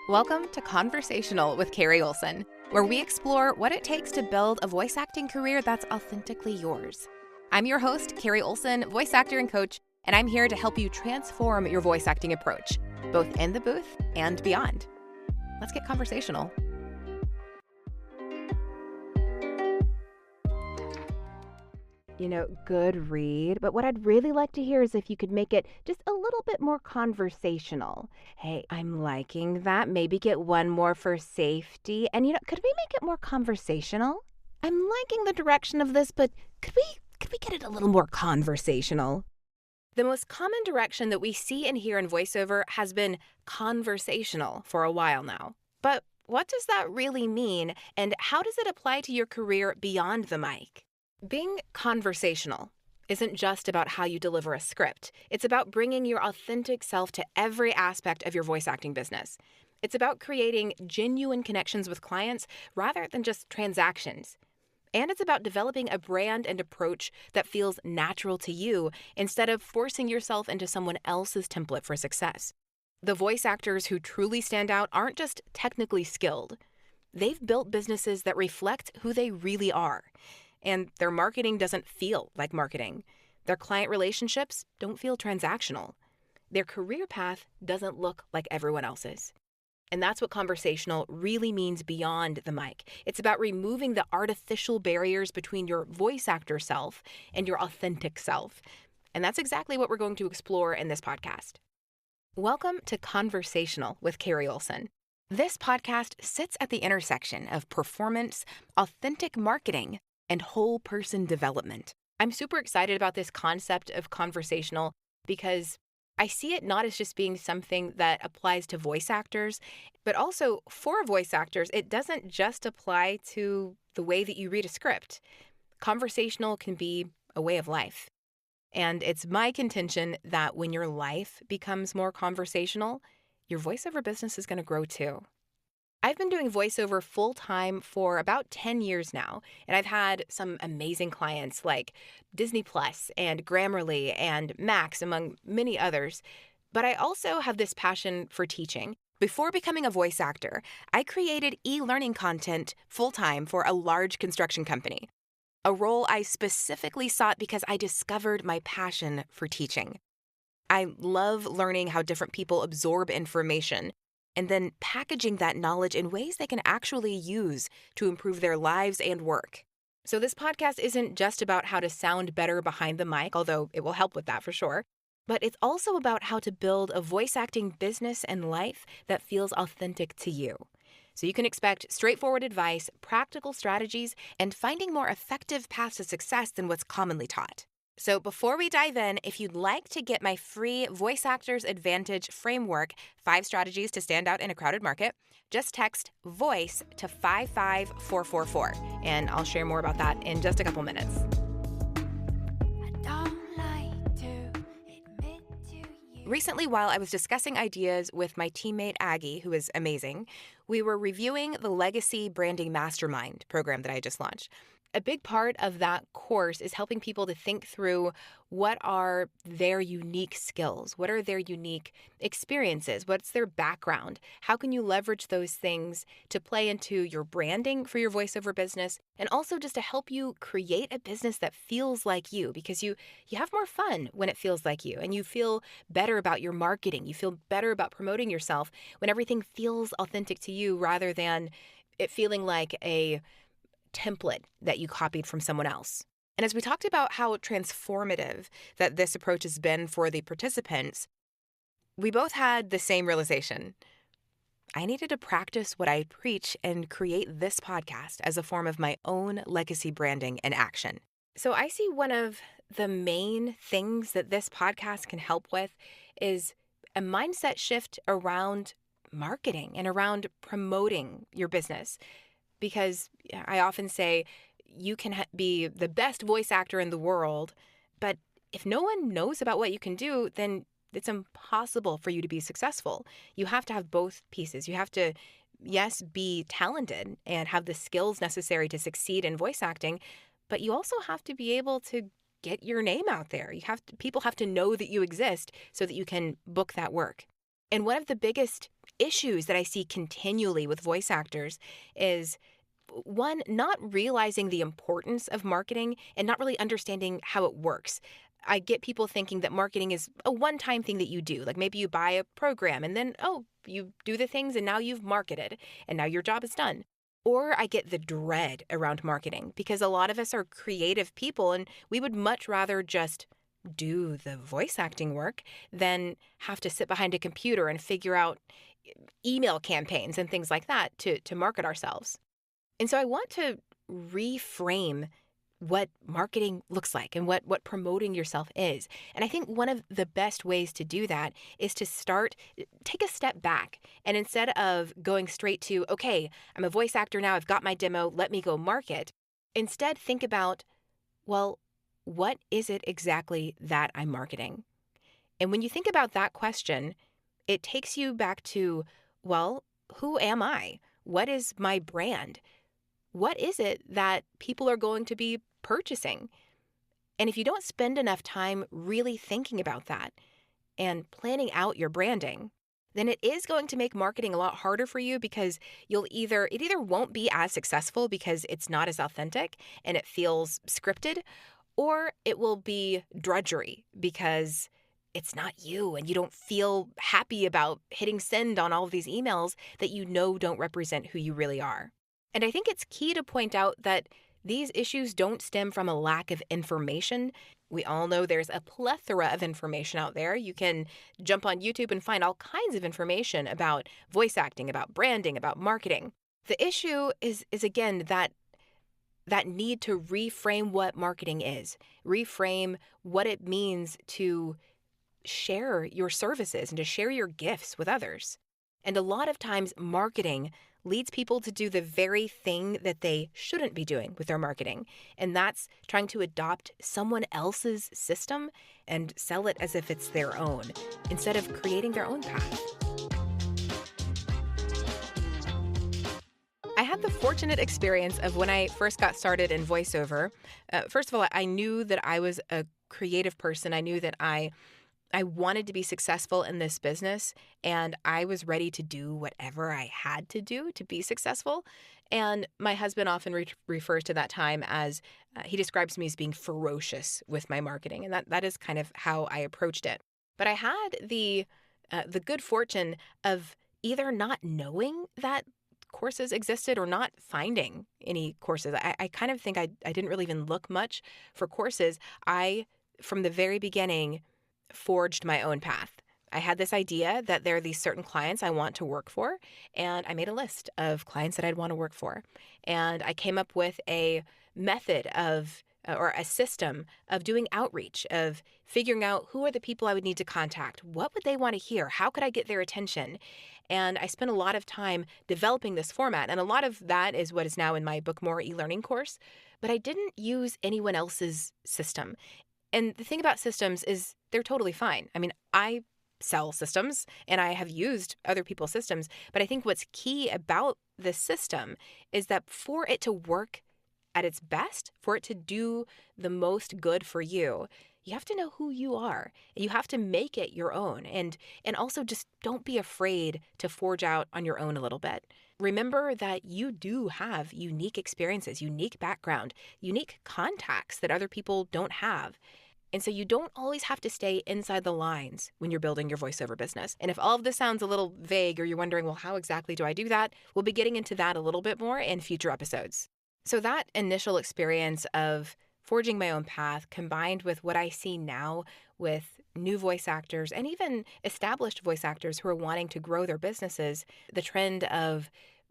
Welcome to Conversational with Carrie Olsen, where we explore what it takes to build a voice acting career that's authentically yours. I'm your host, Carrie Olsen, voice actor and coach, and I'm here to help you transform your voice acting approach, both in the booth and beyond. Let's get conversational. Good read, but what I'd really like to hear is if you could make it just a little bit more conversational. Hey, I'm liking that. Maybe get one more for safety. And could we make it more conversational? I'm liking the direction of this, but could we get it a little more conversational? The most common direction that we see and hear in voiceover has been conversational for a while now. But what does that really mean, and how does it apply to your career beyond the mic? Being conversational isn't just about how you deliver a script. It's about bringing your authentic self to every aspect of your voice acting business. It's about creating genuine connections with clients rather than just transactions. And it's about developing a brand and approach that feels natural to you instead of forcing yourself into someone else's template for success. The voice actors who truly stand out aren't just technically skilled. They've built businesses that reflect who they really are. And their marketing doesn't feel like marketing. Their client relationships don't feel transactional. Their career path doesn't look like everyone else's. And that's what conversational really means beyond the mic. It's about removing the artificial barriers between your voice actor self and your authentic self. And that's exactly what we're going to explore in this podcast. Welcome to Conversational with Carrie Olsen. This podcast sits at the intersection of performance, authentic marketing, and whole person development. I'm super excited about this concept of conversational because I see it not as just being something that applies to voice actors, but also for voice actors, it doesn't just apply to the way that you read a script. Conversational can be a way of life. And it's my contention that when your life becomes more conversational, your voiceover business is going to grow too. I've been doing voiceover full-time for about 10 years now, and I've had some amazing clients like Disney Plus and Grammarly and Max, among many others. But I also have this passion for teaching. Before becoming a voice actor, I created e-learning content full-time for a large construction company, a role I specifically sought because I discovered my passion for teaching. I love learning how different people absorb information and then packaging that knowledge in ways they can actually use to improve their lives and work. So this podcast isn't just about how to sound better behind the mic, although it will help with that for sure, but it's also about how to build a voice acting business and life that feels authentic to you. So you can expect straightforward advice, practical strategies, and finding more effective paths to success than what's commonly taught. So before we dive in, if you'd like to get my free Voice Actors Advantage framework, 5 strategies to stand out in a crowded market, just text VOICE to 55444, and I'll share more about that in just a couple minutes. Recently, while I was discussing ideas with my teammate Aggie, who is amazing, we were reviewing the Legacy Branding Mastermind program that I just launched. A big part of that course is helping people to think through what are their unique skills, what are their unique experiences, what's their background, how can you leverage those things to play into your branding for your voiceover business, and also just to help you create a business that feels like you, because you have more fun when it feels like you, and you feel better about your marketing, you feel better about promoting yourself when everything feels authentic to you rather than it feeling like a template that you copied from someone else. And as we talked about how transformative that this approach has been for the participants, we both had the same realization. I needed to practice what I preach and create this podcast as a form of my own legacy branding in action. So I see one of the main things that this podcast can help with is a mindset shift around marketing and around promoting your business. Because I often say you can be the best voice actor in the world, but if no one knows about what you can do, then it's impossible for you to be successful. You have to have both pieces. You have to, yes, be talented and have the skills necessary to succeed in voice acting, but you also have to be able to get your name out there. People have to know that you exist so that you can book that work. And one of the biggest issues that I see continually with voice actors is one, not realizing the importance of marketing and not really understanding how it works. I get people thinking that marketing is a one-time thing that you do. Like maybe you buy a program and then, oh, you do the things and now you've marketed and now your job is done. Or I get the dread around marketing because a lot of us are creative people and we would much rather just do the voice acting work than have to sit behind a computer and figure out email campaigns and things like that to market ourselves. And so I want to reframe what marketing looks like and what promoting yourself is. And I think one of the best ways to do that is to take a step back. And instead of going straight to, okay, I'm a voice actor now, I've got my demo, let me go market. Instead, think about, well, what is it exactly that I'm marketing? And when you think about that question, it takes you back to, well, who am I? What is my brand? What is it that people are going to be purchasing? And if you don't spend enough time really thinking about that and planning out your branding, then it is going to make marketing a lot harder for you because it either won't be as successful because it's not as authentic and it feels scripted, or it will be drudgery because it's not you and you don't feel happy about hitting send on all of these emails that you know don't represent who you really are. And I think it's key to point out that these issues don't stem from a lack of information. We all know there's a plethora of information out there. You can jump on YouTube and find all kinds of information about voice acting, about branding, about marketing. The issue is again, that need to reframe what marketing is, reframe what it means to share your services and to share your gifts with others. And a lot of times marketing leads people to do the very thing that they shouldn't be doing with their marketing. And that's trying to adopt someone else's system and sell it as if it's their own, instead of creating their own path. I had the fortunate experience of when I first got started in voiceover. First of all, I knew that I was a creative person. I knew that I wanted to be successful in this business, and I was ready to do whatever I had to do to be successful. And my husband often refers to that time as, he describes me as being ferocious with my marketing, and that is kind of how I approached it. But I had the good fortune of either not knowing that courses existed or not finding any courses. I kind of think I didn't really even look much for courses. I, from the very beginning, forged my own path. I had this idea that there are these certain clients I want to work for, and I made a list of clients that I'd want to work for. And I came up with a method or a system of doing outreach, of figuring out who are the people I would need to contact, what would they want to hear, how could I get their attention? And I spent a lot of time developing this format, and a lot of that is what is now in my Book More e-learning course. But I didn't use anyone else's system. And the thing about systems is they're totally fine. I mean, I sell systems and I have used other people's systems, but I think what's key about the system is that for it to work at its best, for it to do the most good for you, you have to know who you are. You have to make it your own. And also just don't be afraid to forge out on your own a little bit. Remember that you do have unique experiences, unique background, unique contacts that other people don't have. And so you don't always have to stay inside the lines when you're building your voiceover business. And if all of this sounds a little vague or you're wondering, well, how exactly do I do that? We'll be getting into that a little bit more in future episodes. So that initial experience of forging my own path combined with what I see now with new voice actors and even established voice actors who are wanting to grow their businesses, the trend of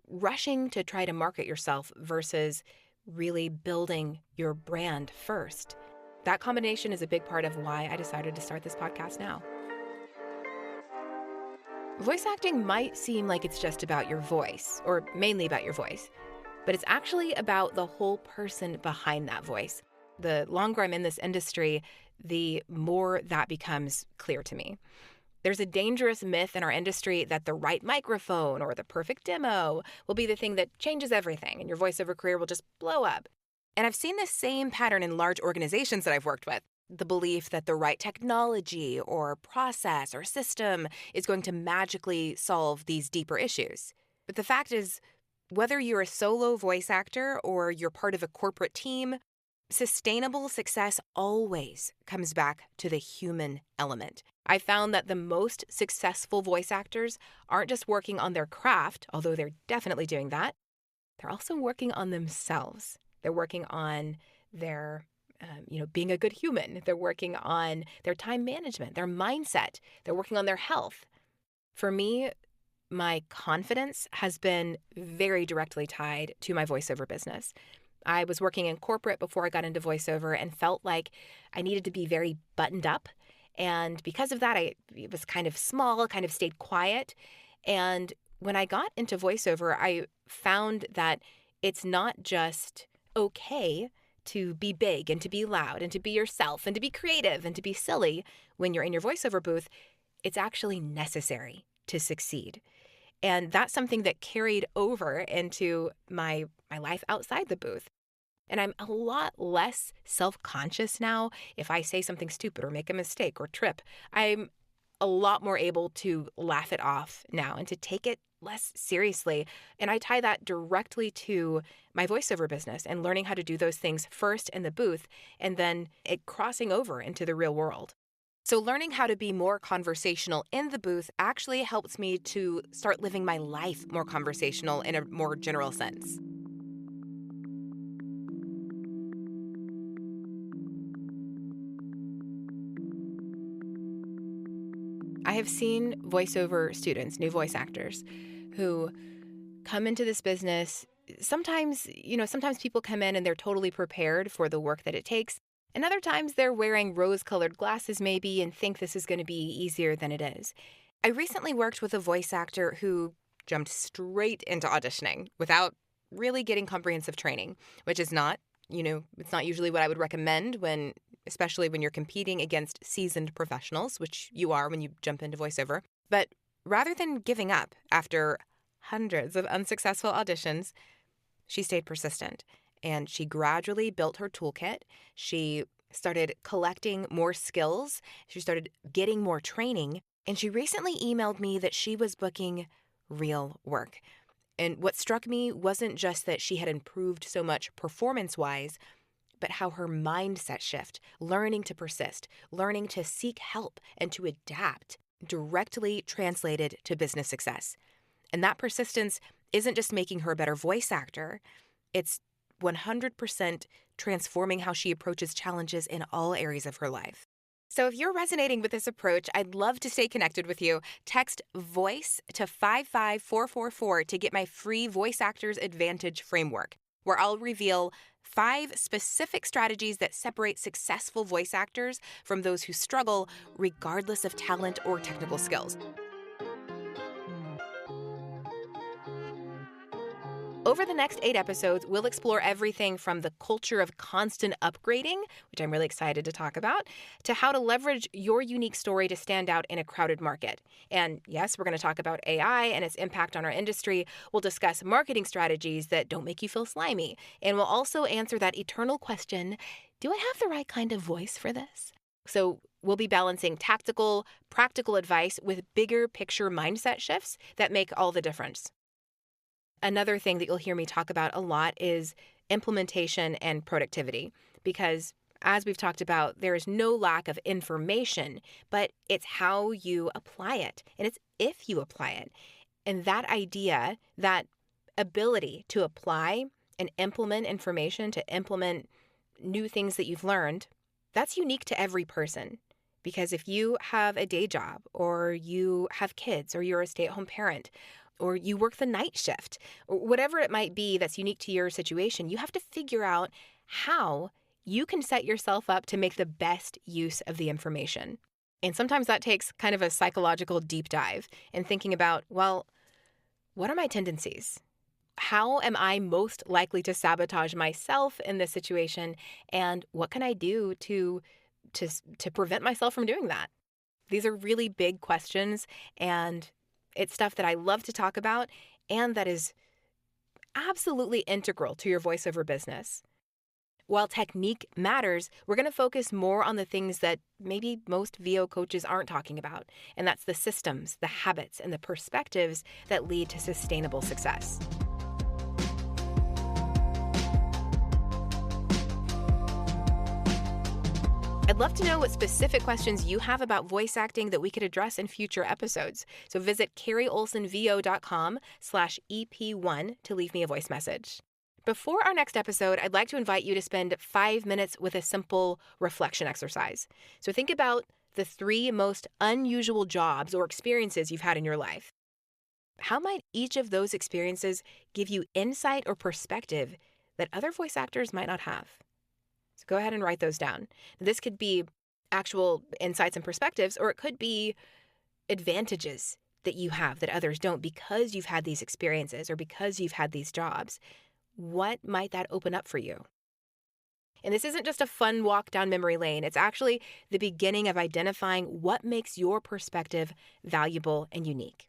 rushing to try to market yourself versus really building your brand first. That combination is a big part of why I decided to start this podcast now. Voice acting might seem like it's just about your voice, or mainly about your voice, but it's actually about the whole person behind that voice. The longer I'm in this industry, the more that becomes clear to me. There's a dangerous myth in our industry that the right microphone or the perfect demo will be the thing that changes everything and your voiceover career will just blow up. And I've seen this same pattern in large organizations that I've worked with. the belief that the right technology or process or system is going to magically solve these deeper issues. But the fact is, whether you're a solo voice actor or you're part of a corporate team, sustainable success always comes back to the human element. I found that the most successful voice actors aren't just working on their craft, although they're definitely doing that. They're also working on themselves. They're working on their, being a good human. They're working on their time management, their mindset. They're working on their health. For me, my confidence has been very directly tied to my voiceover business. I was working in corporate before I got into voiceover and felt like I needed to be very buttoned up. And because of that, it was kind of small, kind of stayed quiet. And when I got into voiceover, I found that it's not just okay to be big and to be loud and to be yourself and to be creative and to be silly when you're in your voiceover booth. It's actually necessary to succeed. And that's something that carried over into my life outside the booth. And I'm a lot less self-conscious now if I say something stupid or make a mistake or trip. I'm a lot more able to laugh it off now and to take it less seriously. And I tie that directly to my voiceover business and learning how to do those things first in the booth and then it crossing over into the real world. So learning how to be more conversational in the booth actually helps me to start living my life more conversational in a more general sense. I have seen voiceover students, new voice actors, who come into this business. Sometimes people come in and they're totally prepared for the work that it takes. And other times they're wearing rose-colored glasses maybe and think this is going to be easier than it is. I recently worked with a voice actor who jumped straight into auditioning without really getting comprehensive training, which is not, it's not usually what I would recommend especially when you're competing against seasoned professionals, which you are when you jump into voiceover. But rather than giving up after hundreds of unsuccessful auditions, she stayed persistent and she gradually built her toolkit. She started collecting more skills. She started getting more training. And she recently emailed me that she was booking real work. And what struck me wasn't just that she had improved so much performance-wise, but how her mindset shift, learning to persist, learning to seek help and to adapt, directly translated to business success. And that persistence isn't just making her a better voice actor, it's 100% transforming how she approaches challenges in all areas of her life. So if you're resonating with this approach, I'd love to stay connected with you. Text VOICE to 55444 to get my free Voice Actors Advantage framework, where I'll reveal 5 specific strategies that separate successful voice actors from those who struggle, regardless of talent or technical skills. Over the next 8 episodes, we'll explore everything from the culture of constant upgrading, which I'm really excited to talk about, to how to leverage your unique story to stand out in a crowded market. And yes, we're going to talk about AI and its impact on our industry. We'll discuss marketing strategies that don't make you feel slimy. And we'll also answer that eternal question, do I have the right kind of voice for this? So we'll be balancing tactical, practical advice with bigger picture mindset shifts that make all the difference. Another thing that you'll hear me talk about a lot is implementation and productivity, because as we've talked about, there is no lack of information, but it's how you apply it, and it's if you apply it. And that idea, that ability to apply and implement information, to implement new things that you've learned, that's unique to every person. Because if you have a day job, or you have kids, or you're a stay-at-home parent, or you work the night shift, or whatever it might be that's unique to your situation, you have to figure out how you can set yourself up to make the best use of the information. And sometimes that takes kind of a psychological deep dive and thinking about, well, what are my tendencies? How am I most likely to sabotage myself in this situation? And what can I do to prevent myself from doing that? These are really big questions, and it's stuff that I love to talk about and that is absolutely integral to your voiceover business. While technique matters, we're going to focus more on the things that maybe most VO coaches aren't talking about, and that's the systems, the habits, and the perspectives that lead to sustainable success. I'd love to know what specific questions you have about voice acting that we could address in future episodes. So visit carrieolsenvo.com/EP1 to leave me a voice message. Before our next episode, I'd like to invite you to spend 5 minutes with a simple reflection exercise. So think about the 3 most unusual jobs or experiences you've had in your life. How might each of those experiences give you insight or perspective that other voice actors might not have? So go ahead and write those down. This could be actual insights and perspectives, or it could be advantages that you have that others don't because you've had these experiences or because you've had these jobs. What might that open up for you? And this isn't just a fun walk down memory lane. It's actually the beginning of identifying what makes your perspective valuable and unique.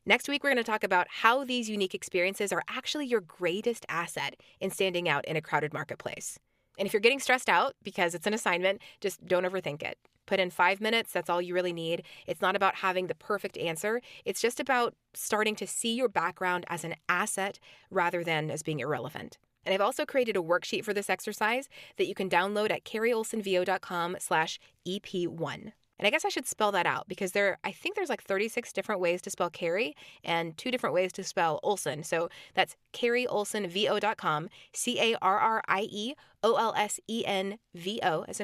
Next week, we're going to talk about how these unique experiences are actually your greatest asset in standing out in a crowded marketplace. And if you're getting stressed out because it's an assignment, just don't overthink it. Put in 5 minutes. That's all you really need. It's not about having the perfect answer. It's just about starting to see your background as an asset rather than as being irrelevant. And I've also created a worksheet for this exercise that you can download at carrieolsenvo.com/EP1. And I guess I should spell that out because I think there's like 36 different ways to spell Carrie and 2 different ways to spell Olsen. So that's carrieolsenvo.com, CarrieOlsenvo, as in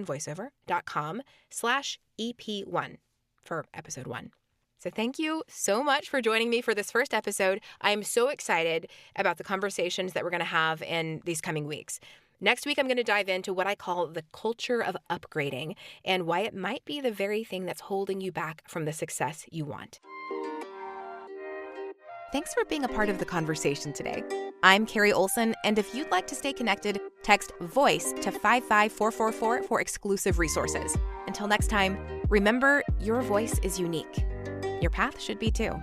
voiceover.com/EP1 for episode 1. So thank you so much for joining me for this first episode. I am so excited about the conversations that we're going to have in these coming weeks. Next week, I'm going to dive into what I call the culture of upgrading and why it might be the very thing that's holding you back from the success you want. Thanks for being a part of the conversation today. I'm Carrie Olsen, and if you'd like to stay connected, text VOICE to 55444 for exclusive resources. Until next time, remember, your voice is unique. Your path should be too.